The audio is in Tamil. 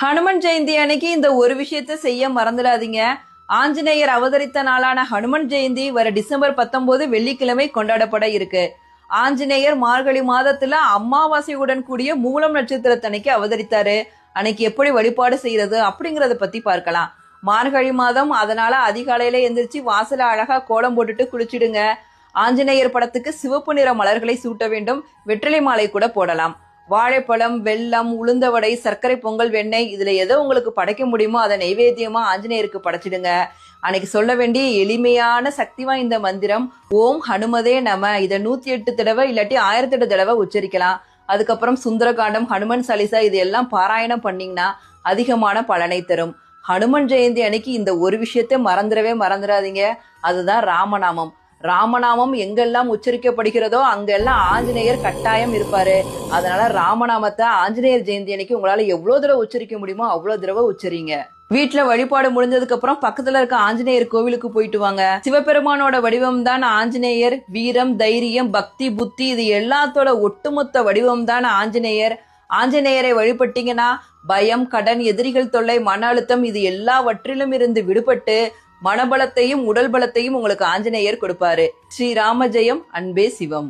ஹனுமன் ஜெயந்தி அன்னைக்கு இந்த ஒரு விஷயத்த செய்ய மறந்துடாதீங்க. ஆஞ்சநேயர் அவதரித்த நாளான ஹனுமன் ஜெயந்தி வர டிசம்பர் 19 வெள்ளிக்கிழமை கொண்டாடப்பட இருக்கு. ஆஞ்சநேயர் மார்கழி மாதத்துல அமாவாசையுடன் கூடிய மூலம் நட்சத்திரத்தன்னைக்கு அவதரித்தாரு. அன்னைக்கு எப்படி வழிபாடு செய்யறது அப்படிங்கறத பத்தி பார்க்கலாம். மார்கழி மாதம், அதனால அதிகாலையில எந்திரிச்சு வாசல அழகா கோலம் போட்டுட்டு குளிச்சிடுங்க. ஆஞ்சநேயர் படத்துக்கு சிவப்பு நிற மலர்களை சூட்ட வேண்டும். வெற்றிலை மாலை கூட போடலாம். வாழைப்பழம், வெல்லம், உளுந்த வடை, சர்க்கரை பொங்கல், வெண்ணெய், இதுல எதோ உங்களுக்கு படைக்க முடியுமோ அதை நைவேத்தியமா ஆஞ்சநேயருக்கு படைச்சிடுங்க. அன்னைக்கு சொல்ல வேண்டிய எளிமையான சக்தி வாய்ந்த மந்திரம் ஓம் ஹனுமதே நம. இதை 108 தடவை இல்லாட்டி 1008 தடவை உச்சரிக்கலாம். அதுக்கப்புறம் சுந்தரகாண்டம், ஹனுமன் சாலிசா இது எல்லாம் பாராயணம் பண்ணீங்கன்னா அதிகமான பலனை தரும். ஹனுமன் ஜெயந்தி அன்னைக்கு இந்த ஒரு விஷயத்தை மறந்துடாதீங்க. அதுதான் ராமநாமம். ராமநாமம் எங்கெல்லாம் உச்சரிக்கப்படுகிறதோ அங்கெல்லாம் ஆஞ்சநேயர் கட்டாயம் இருப்பாரு. அதனால ராமநாமத்தை ஆஞ்சநேயர் ஜெயந்தி அன்னைக்கு உங்களால எவ்வளவு தடவை உச்சரிக்க முடியுமோ அவ்வளவு தடவை உச்சரிங்க. வீட்டுல வழிபாடு முடிஞ்சதுக்கு அப்புறம் பக்கத்துல இருக்க ஆஞ்சநேயர் கோவிலுக்கு போயிட்டு வாங்க. சிவபெருமானோட வடிவம் தான் ஆஞ்சநேயர். வீரம், தைரியம், பக்தி, புத்தி இது எல்லாத்தோட ஒட்டுமொத்த வடிவம் தான் ஆஞ்சநேயர். ஆஞ்சநேயரை வழிபட்டீங்கன்னா பயம், கடன், எதிரிகள் தொல்லை, மன அழுத்தம் இது எல்லாவற்றிலும் இருந்து விடுபட்டு மனபலத்தையும் உடல் பலத்தையும் உங்களுக்கு ஆஞ்சநேயர் கொடுப்பாரு. ஸ்ரீராம ஜெயம். அன்பே சிவம்.